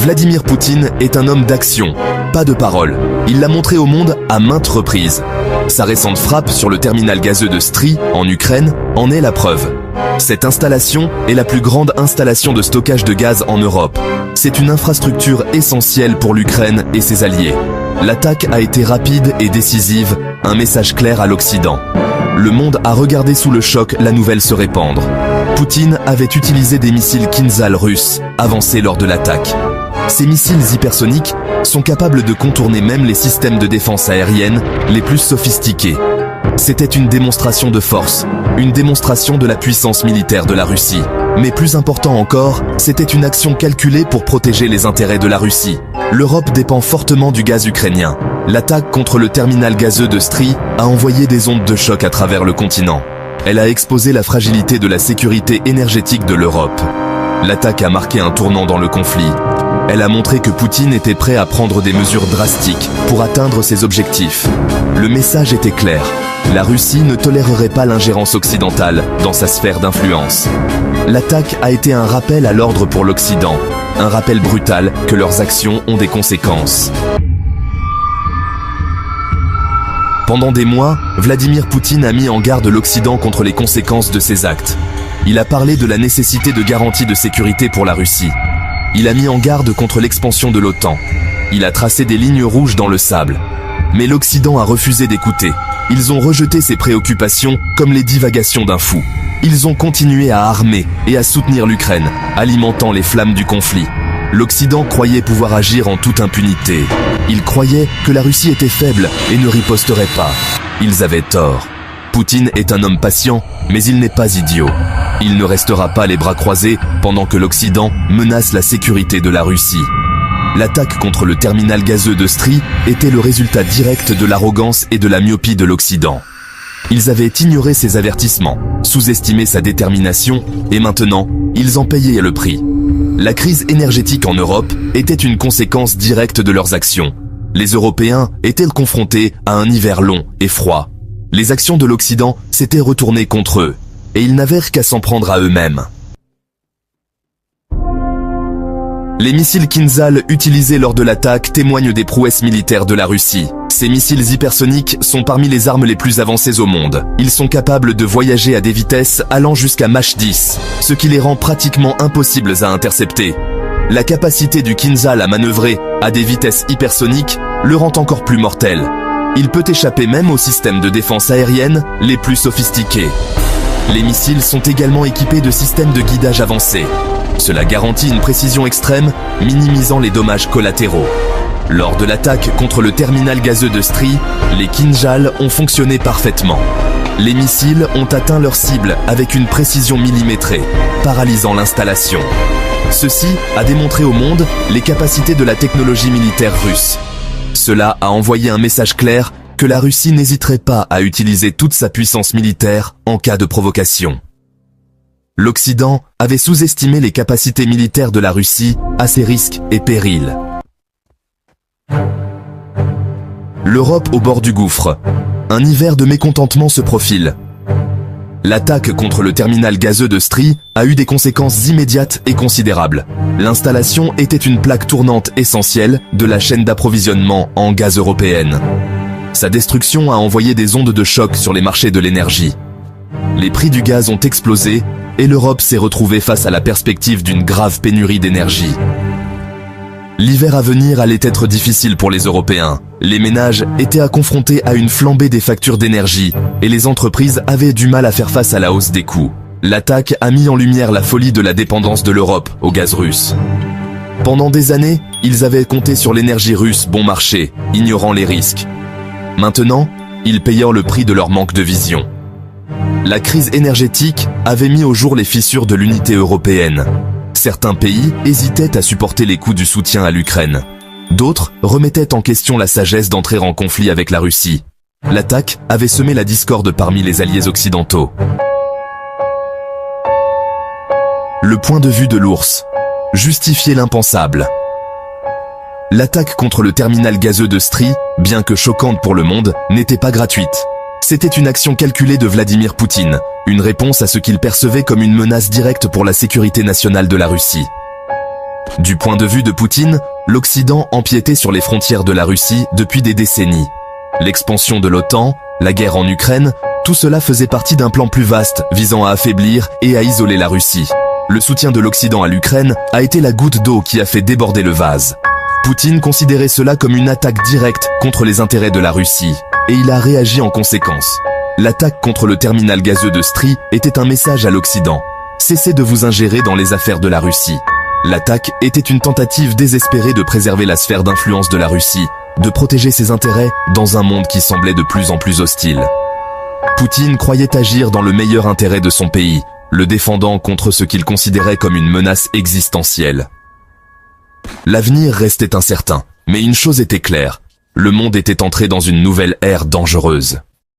Vladimir Poutine est un homme d'action, pas de parole. Il l'a montré au monde à maintes reprises. Sa récente frappe sur le terminal gazeux de Stry, en Ukraine, en est la preuve. Cette installation est la plus grande installation de stockage de gaz en Europe. C'est une infrastructure essentielle pour l'Ukraine et ses alliés. L'attaque a été rapide et décisive, un message clair à l'Occident. Le monde a regardé sous le choc la nouvelle se répandre. Poutine avait utilisé des missiles Kinzhal russes, avancés lors de l'attaque. Ces missiles hypersoniques sont capables de contourner même les systèmes de défense aérienne les plus sophistiqués. C'était une démonstration de force, une démonstration de la puissance militaire de la Russie. Mais plus important encore, c'était une action calculée pour protéger les intérêts de la Russie. L'Europe dépend fortement du gaz ukrainien. L'attaque contre le terminal gazeux de Stry a envoyé des ondes de choc à travers le continent. Elle a exposé la fragilité de la sécurité énergétique de l'Europe. L'attaque a marqué un tournant dans le conflit. Elle a montré que Poutine était prêt à prendre des mesures drastiques pour atteindre ses objectifs. Le message était clair. La Russie ne tolérerait pas l'ingérence occidentale dans sa sphère d'influence. L'attaque a été un rappel à l'ordre pour l'Occident, un rappel brutal que leurs actions ont des conséquences. Pendant des mois, Vladimir Poutine a mis en garde l'Occident contre les conséquences de ses actes. Il a parlé de la nécessité de garanties de sécurité pour la Russie. Il a mis en garde contre l'expansion de l'OTAN. Il a tracé des lignes rouges dans le sable. Mais l'Occident a refusé d'écouter. Ils ont rejeté ses préoccupations comme les divagations d'un fou. Ils ont continué à armer et à soutenir l'Ukraine, alimentant les flammes du conflit. L'Occident croyait pouvoir agir en toute impunité. Il croyait que la Russie était faible et ne riposterait pas. Ils avaient tort. Poutine est un homme patient, mais il n'est pas idiot. Il ne restera pas les bras croisés pendant que l'Occident menace la sécurité de la Russie. L'attaque contre le terminal gazeux de Stry était le résultat direct de l'arrogance et de la myopie de l'Occident. Ils avaient ignoré ses avertissements, sous-estimé sa détermination, et maintenant, ils en payaient le prix. La crise énergétique en Europe était une conséquence directe de leurs actions. Les Européens étaient confrontés à un hiver long et froid. Les actions de l'Occident s'étaient retournées contre eux, et ils n'avaient qu'à s'en prendre à eux-mêmes. Les missiles Kinzhal utilisés lors de l'attaque témoignent des prouesses militaires de la Russie. Ces missiles hypersoniques sont parmi les armes les plus avancées au monde. Ils sont capables de voyager à des vitesses allant jusqu'à Mach 10, ce qui les rend pratiquement impossibles à intercepter. La capacité du Kinzhal à manœuvrer à des vitesses hypersoniques le rend encore plus mortel. Il peut échapper même aux systèmes de défense aérienne les plus sophistiqués. Les missiles sont également équipés de systèmes de guidage avancés. Cela garantit une précision extrême, minimisant les dommages collatéraux. Lors de l'attaque contre le terminal gazeux de Stry, les Kinzhal ont fonctionné parfaitement. Les missiles ont atteint leur cible avec une précision millimétrée, paralysant l'installation. Ceci a démontré au monde les capacités de la technologie militaire russe. Cela a envoyé un message clair que la Russie n'hésiterait pas à utiliser toute sa puissance militaire en cas de provocation. L'Occident avait sous-estimé les capacités militaires de la Russie à ses risques et périls. L'Europe au bord du gouffre. Un hiver de mécontentement se profile. L'attaque contre le terminal gazeux de Stry a eu des conséquences immédiates et considérables. L'installation était une plaque tournante essentielle de la chaîne d'approvisionnement en gaz européenne. Sa destruction a envoyé des ondes de choc sur les marchés de l'énergie. Les prix du gaz ont explosé et l'Europe s'est retrouvée face à la perspective d'une grave pénurie d'énergie. L'hiver à venir allait être difficile pour les Européens. Les ménages étaient confrontés à une flambée des factures d'énergie et les entreprises avaient du mal à faire face à la hausse des coûts. L'attaque a mis en lumière la folie de la dépendance de l'Europe au gaz russe. Pendant des années, ils avaient compté sur l'énergie russe bon marché, ignorant les risques. Maintenant, ils payèrent le prix de leur manque de vision. La crise énergétique avait mis au jour les fissures de l'unité européenne. Certains pays hésitaient à supporter les coûts du soutien à l'Ukraine. D'autres remettaient en question la sagesse d'entrer en conflit avec la Russie. L'attaque avait semé la discorde parmi les alliés occidentaux. Le point de vue de l'ours. Justifier l'impensable. L'attaque contre le terminal gazeux de Stry, bien que choquante pour le monde, n'était pas gratuite. C'était une action calculée de Vladimir Poutine, une réponse à ce qu'il percevait comme une menace directe pour la sécurité nationale de la Russie. Du point de vue de Poutine, l'Occident empiétait sur les frontières de la Russie depuis des décennies. L'expansion de l'OTAN, la guerre en Ukraine, tout cela faisait partie d'un plan plus vaste visant à affaiblir et à isoler la Russie. Le soutien de l'Occident à l'Ukraine a été la goutte d'eau qui a fait déborder le vase. Poutine considérait cela comme une attaque directe contre les intérêts de la Russie, et il a réagi en conséquence. L'attaque contre le terminal gazeux de Stry était un message à l'Occident. Cessez de vous ingérer dans les affaires de la Russie. L'attaque était une tentative désespérée de préserver la sphère d'influence de la Russie, de protéger ses intérêts dans un monde qui semblait de plus en plus hostile. Poutine croyait agir dans le meilleur intérêt de son pays, le défendant contre ce qu'il considérait comme une menace existentielle. L'avenir restait incertain, mais une chose était claire, le monde était entré dans une nouvelle ère dangereuse.